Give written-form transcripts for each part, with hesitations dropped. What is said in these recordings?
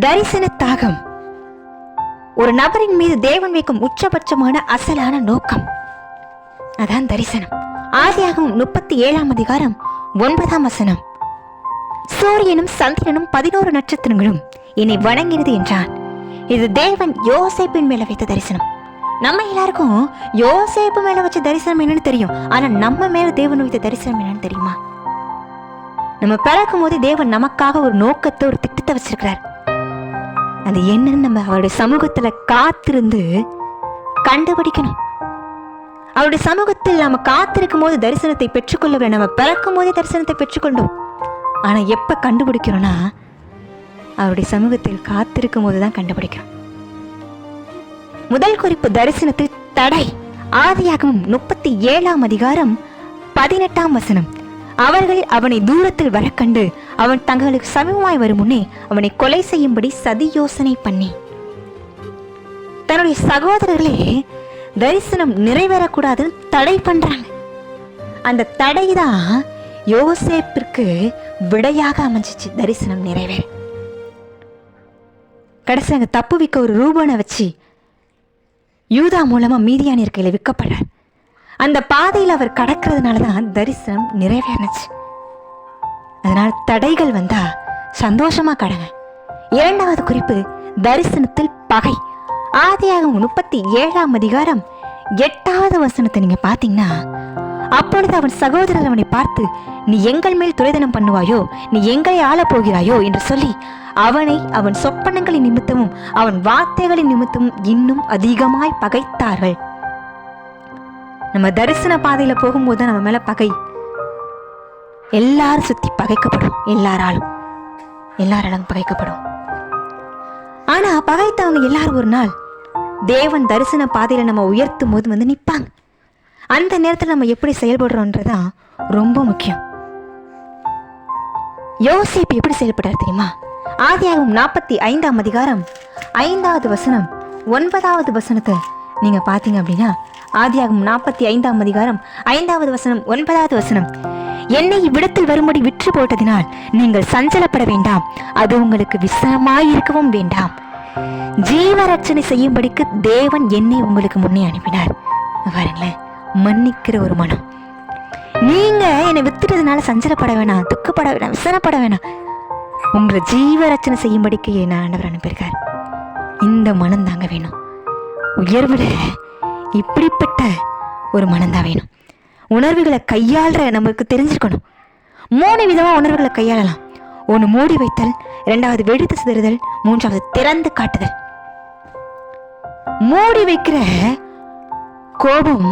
தரிசன தாகம் ஒரு நபரின் மீது தேவன் வைக்கும் உச்சபட்சமான அசலான நோக்கம். அதான் தரிசனம். ஆதியாகமம் 37:9. சூரியனும் சந்திரனும் 11 நட்சத்திரங்களும் என்னை வணங்கினது என்றான். இது தேவன் யோசேப்பின் மேல வைத்த தரிசனம். நம்ம எல்லாருக்கும் யோசேப்பு மேல வச்ச தரிசனம் என்னன்னு தெரியும். ஆனா நம்ம மேல தேவன் வைத்த தரிசனம் என்னன்னு தெரியுமா? நம்ம பிறக்கும் போது தேவன் நமக்காக ஒரு நோக்கத்தை, ஒரு திட்டத்தை வச்சிருக்கிறார். அது என்னன்னு நம்ம அவருடைய சமூகத்துல காத்திருந்து கண்டுபிடிக்கணும். அவருடைய சமூகத்தில் நாம காத்திருக்கும் போது தரிசனத்தை பெற்றுக்கொள்ளவில்லை. நம்ம பிறக்கும் போதே தரிசனத்தை பெற்றுக்கொண்டோம். ஆனா எப்ப கண்டுபிடிக்கிறோம்னா அவருடைய சமூகத்தில் காத்திருக்கும் போதுதான் கண்டுபிடிக்கிறோம். முதல் குறிப்பு தரிசனத்தில் தடை. ஆதியாகமம் 37:18. அவர்கள் அவனை தூரத்தில் வர கண்டு அவன் தங்களுக்கு சமீபமாய் வரும் முன்னே அவனை கொலை செய்யும்படி சதி யோசனை பண்ணி. தன்னுடைய சகோதரர்களே தரிசனம் நிறைவேறக்கூடாதுன்னு தடை பண்றாங்க. அந்த தடைதான் யோசேப்பிற்கு விடையாக அமைஞ்சிச்சு தரிசனம் நிறைவேற. கடைசி அங்க தப்பு விற்க ஒரு ரூபனை வச்சு யூதா மூலமா மீதியானியர் கையில விற்கப்படுறார். அந்த பாதையில் அவர் கடக்கிறதுனாலதான் தரிசனம் நிறைவேறச்சு. அதனால தடைகள் வந்தா சந்தோஷமா கடங்க. இரண்டாவது குறிப்பு தரிசனத்தில் பகை. ஆதியாகமம் 37:8 நீங்க பாத்தீங்கன்னா, அப்பொழுது அவன் சகோதரர் அவனை பார்த்து, நீ எங்கள் மேல் துரைதனம் பண்ணுவாயோ, நீ எங்களை ஆள போகிறாயோ என்று சொல்லி அவனை அவன் சொப்பனங்களின் நிமித்தமும் அவன் வார்த்தைகளின் நிமித்தமும் இன்னும் அதிகமாய் பகைத்தார்கள். நம்ம தரிசன பாதையில போகும்போது நம்ம மேல பகை எல்லாரும் சுத்தி பகைக்கப்படும். எல்லாராலும் பகைக்கப்படும். ஆனா பகைத்தவங்க எல்லாரும் ஒரு நாள் தேவன் தரிசன பாதையில நம்ம உயர்த்தும் போது வந்து நிற்பாங்க. அந்த நேரத்தில் நம்ம எப்படி செயல்படுறோம்ன்றதான் ரொம்ப முக்கியம். யோசேப்பு எப்படி செயல்பட்டார் தெரியுமா? ஆதியாகமம் 45:5, 9 நீங்க பாத்தீங்க அப்படின்னா, ஆதியாகமம் 45:5, 9. என்னை இவ்விடத்தில் வரும்படி விற்று போட்டதினால் நீங்கள் சஞ்சலப்பட வேண்டாம், அது உங்களுக்கு விசனமாயிருக்கவும் வேண்டாம். ஜீவரட்சணை செய்யும்படிக்கு தேவன் என்னை உங்களுக்கு முன்னே அனுப்பினார். பாருங்களேன், மன்னிக்கிற ஒரு மனம். நீங்க என்னை வித்துட்டதுனால சஞ்சலப்பட வேணாம், துக்கப்பட வேணாம், விசனப்பட வேணாம். உங்களை ஜீவரட்சணை செய்யும்படிக்கு என்ன ஆண்டவர் அனுப்பியிருக்கார். இந்த மனம் தாங்க வேணும். உயர்வுல இப்படிப்பட்ட ஒரு மனம்தான் வேணும். உணர்வுகளை கையாளுற நமக்கு தெரிஞ்சிருக்கணும். 3 விதமா உணர்வுகளை கையாளலாம். 1 மூடி வைத்தல், 2வது வெடித்து சிதறுதல், 3வது திறந்து காட்டுதல். மூடி வைக்கிற கோபம்,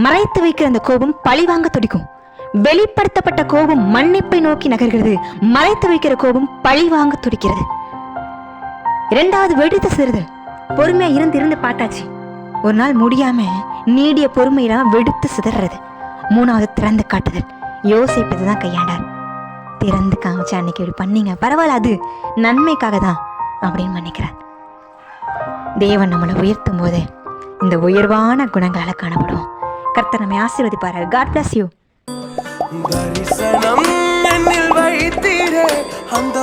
மறைத்து வைக்கிற அந்த கோபம் பழிவாங்க துடிக்கும். வெளிப்படுத்தப்பட்ட கோபம் மன்னிப்பை நோக்கி நகர்கிறது. மறைத்து வைக்கிற கோபம் பழிவாங்க துடிக்கிறது. 2வது வெடித்து சிதறுதல். பொறுமையா இருந்து பார்த்தாச்சு, ஒரு நாள் முடியாம நீடிய பொறுமையில வெடித்து சிதறது. 3வது திறந்து காட்டுதல். யோசிப்பதுதான் கையாண்டார். திறந்து காமிச்சு, அன்னைக்கு இப்படி பண்ணீங்க, பரவாயில்ல, அது நன்மைக்காக தான் அப்படின்னு நினைக்கிறார். தேவன் நம்மளை உயர்த்தும் போது இந்த உயர்வான குணங்களால காணப்படுவோம். கர்த்தர் நம்மை ஆசீர்வதிப்பார். God bless you. தரிசனம் என்னில் வைத்தீரே அந்த